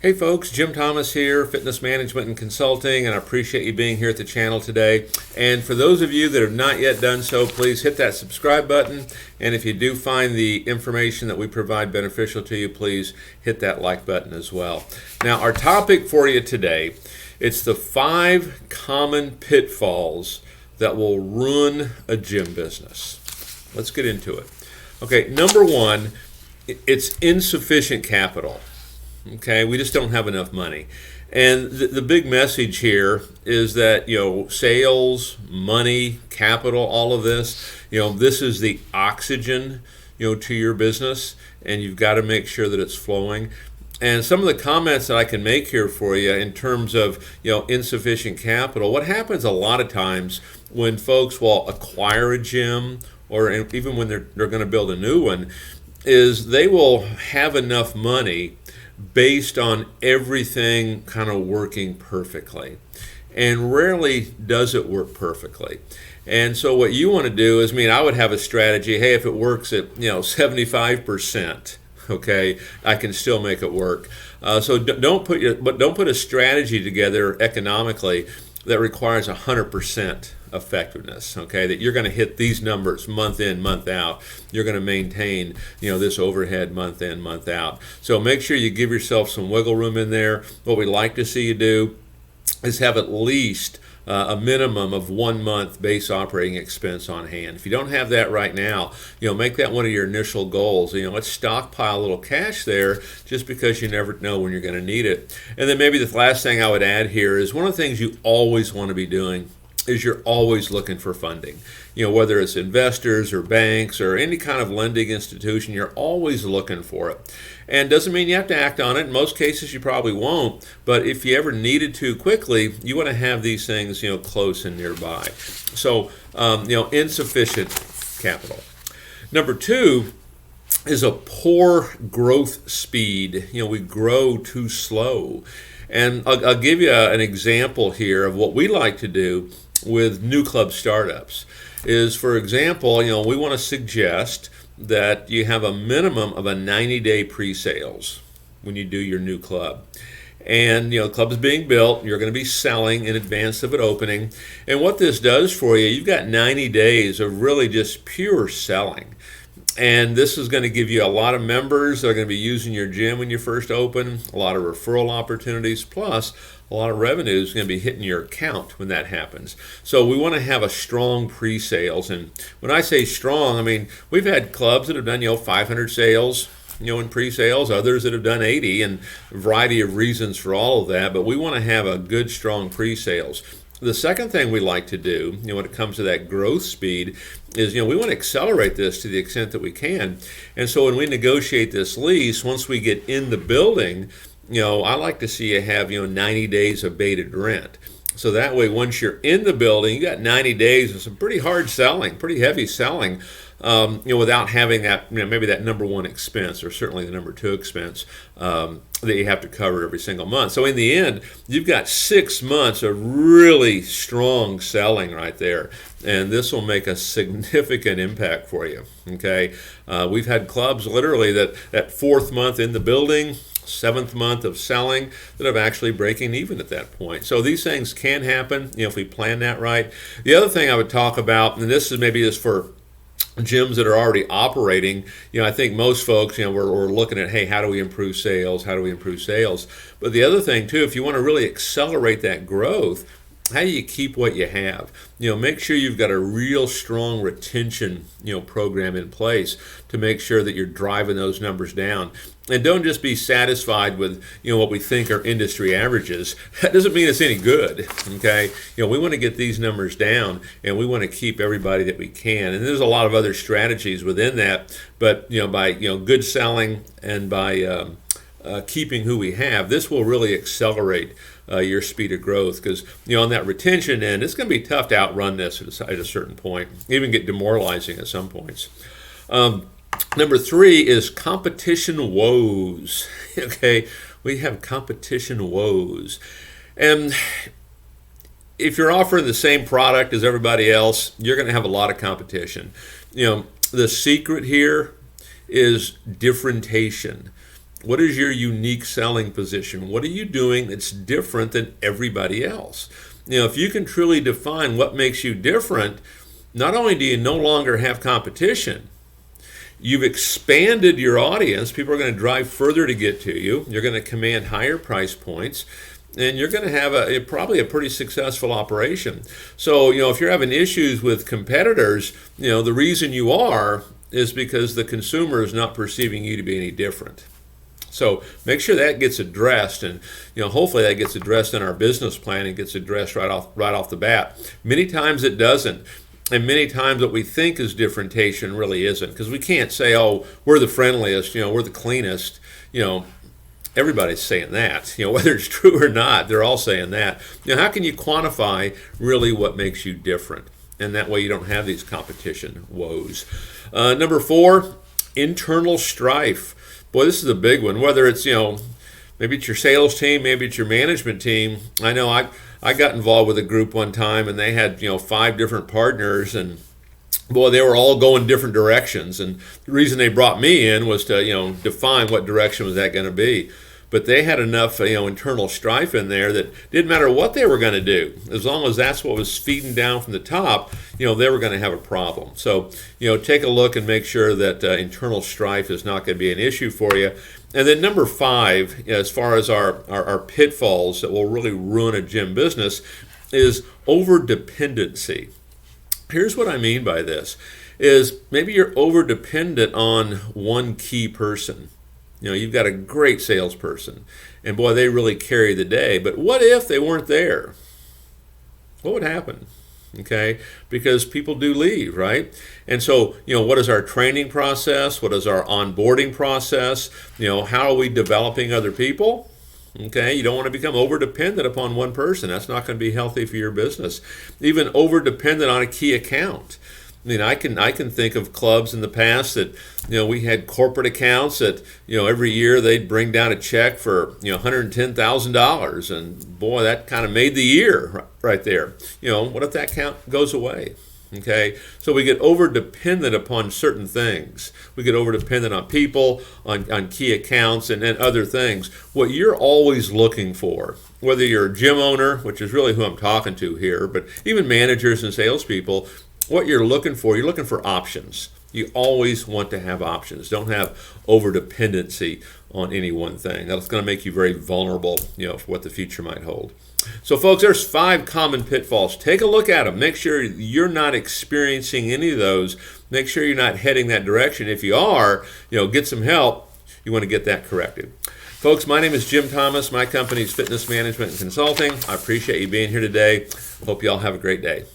Hey folks, Jim Thomas here, Fitness Management and Consulting, and I appreciate you being here at the channel today. And for those of you that have not yet done so, please hit that subscribe button. And if you do find the information that we provide beneficial to you, please hit that like button as well. Now, our topic for you today, it's the 5 common pitfalls that will ruin a gym business. Let's get into it. Okay, number 1, it's insufficient capital. Okay, we just don't have enough money. And the big message here is that, sales, money, capital, all of this, this is the oxygen, to your business, and you've got to make sure that it's flowing. And some of the comments that I can make here for you in terms of, insufficient capital, what happens a lot of times when folks will acquire a gym or even when they're going to build a new one, is they will have enough money based on everything kind of working perfectly. And rarely does it work perfectly. And so what you want to do is, I would have a strategy, hey, if it works at 75%, okay, I can still make it work. So don't put a strategy together economically that requires 100% effectiveness, okay, that you're going to hit these numbers month in, month out. You're going to maintain, this overhead month in, month out. So make sure you give yourself some wiggle room in there. What we like to see you do is have at least a minimum of 1 month base operating expense on hand. If you don't have that right now, make that one of your initial goals. Let's stockpile a little cash there just because you never know when you're going to need it. And then maybe the last thing I would add here is one of the things you always want to be doing is you're always looking for funding. Whether it's investors or banks or any kind of lending institution, you're always looking for it. And doesn't mean you have to act on it. In most cases, you probably won't. But if you ever needed to quickly, you want to have these things, close and nearby. So, insufficient capital. Number 2 is a poor growth speed. We grow too slow. And I'll give you an example here of what we like to do with new club startups is, for example, we want to suggest that you have a minimum of a 90-day pre-sales when you do your new club. And, the club is being built. You're going to be selling in advance of it opening. And what this does for you, you've got 90 days of really just pure selling. And this is going to give you a lot of members that are going to be using your gym when you first open, a lot of referral opportunities, plus a lot of revenue is going to be hitting your account when that happens. So we want to have a strong pre-sales. And when I say strong, we've had clubs that have done, 500 sales, in pre-sales, others that have done 80, and a variety of reasons for all of that. But we want to have a good, strong pre-sales. The second thing we like to do, when it comes to that growth speed, is, we want to accelerate this to the extent that we can. And so when we negotiate this lease, once we get in the building, I like to see you have, 90 days of bated rent. So that way, once you're in the building, you got 90 days of some pretty hard selling, pretty heavy selling, without having that, maybe that number 1 expense, or certainly the number 2 expense that you have to cover every single month. So in the end, you've got 6 months of really strong selling right there, and this will make a significant impact for you. Okay, we've had clubs literally that 4th month in the building, 7th month of selling, that are actually breaking even at that point. So these things can happen, if we plan that right. The other thing I would talk about, and this is maybe just for gyms that are already operating, I think most folks, we're looking at, hey, how do we improve sales? How do we improve sales? But the other thing too, if you want to really accelerate that growth, how do you keep what you have? Make sure you've got a real strong retention, program in place to make sure that you're driving those numbers down. And don't just be satisfied with, what we think are industry averages. That doesn't mean it's any good, okay? We want to get these numbers down, and we want to keep everybody that we can. And there's a lot of other strategies within that, but, by, good selling and by keeping who we have, this will really accelerate your speed of growth, because on that retention end, it's going to be tough to outrun this at a certain point, even get demoralizing at some points. Number 3 is competition woes. Okay, we have competition woes, and if you're offering the same product as everybody else, you're going to have a lot of competition. The secret here is differentiation. What is your unique selling position? What are you doing that's different than everybody else? If you can truly define what makes you different, not only do you no longer have competition, you've expanded your audience. People are going to drive further to get to you. You're going to command higher price points, and you're going to have probably a pretty successful operation. So, if you're having issues with competitors, the reason you are is because the consumer is not perceiving you to be any different. So make sure that gets addressed, and hopefully that gets addressed in our business plan and gets addressed right off the bat. Many times it doesn't, and many times what we think is differentiation really isn't, because we can't say, oh, we're the friendliest, we're the cleanest. Everybody's saying that, whether it's true or not, they're all saying that. How can you quantify really what makes you different? And that way you don't have these competition woes. Number 4, internal strife. Boy, this is a big one. Whether it's, maybe it's your sales team, maybe it's your management team. I know I got involved with a group one time, and they had, 5 different partners, and boy, they were all going different directions. And the reason they brought me in was to, define what direction was that going to be. But they had enough, internal strife in there that didn't matter what they were going to do. As long as that's what was feeding down from the top, they were going to have a problem. So, take a look and make sure that internal strife is not going to be an issue for you. And then number 5, as far as our pitfalls that will really ruin a gym business, is over-dependency. Here's what I mean by this, is maybe you're over-dependent on one key person. You've got a great salesperson, and boy, they really carry the day. But what if they weren't there? What would happen? Okay, because people do leave, right? And so, what is our training process? What is our onboarding process? How are we developing other people? Okay, you don't want to become over-dependent upon one person. That's not going to be healthy for your business. Even over-dependent on a key account. I can think of clubs in the past that, we had corporate accounts that, every year they'd bring down a check for, $110,000. And boy, that kind of made the year right there. What if that account goes away? Okay, so we get over-dependent upon certain things. We get over-dependent on people, on key accounts, and other things. What you're always looking for, whether you're a gym owner, which is really who I'm talking to here, but even managers and salespeople, what you're looking for options. You always want to have options. Don't have over-dependency on any one thing. That's going to make you very vulnerable, for what the future might hold. So, folks, there's 5 common pitfalls. Take a look at them. Make sure you're not experiencing any of those. Make sure you're not heading that direction. If you are, get some help. You want to get that corrected. Folks, my name is Jim Thomas. My company is Fitness Management and Consulting. I appreciate you being here today. Hope you all have a great day.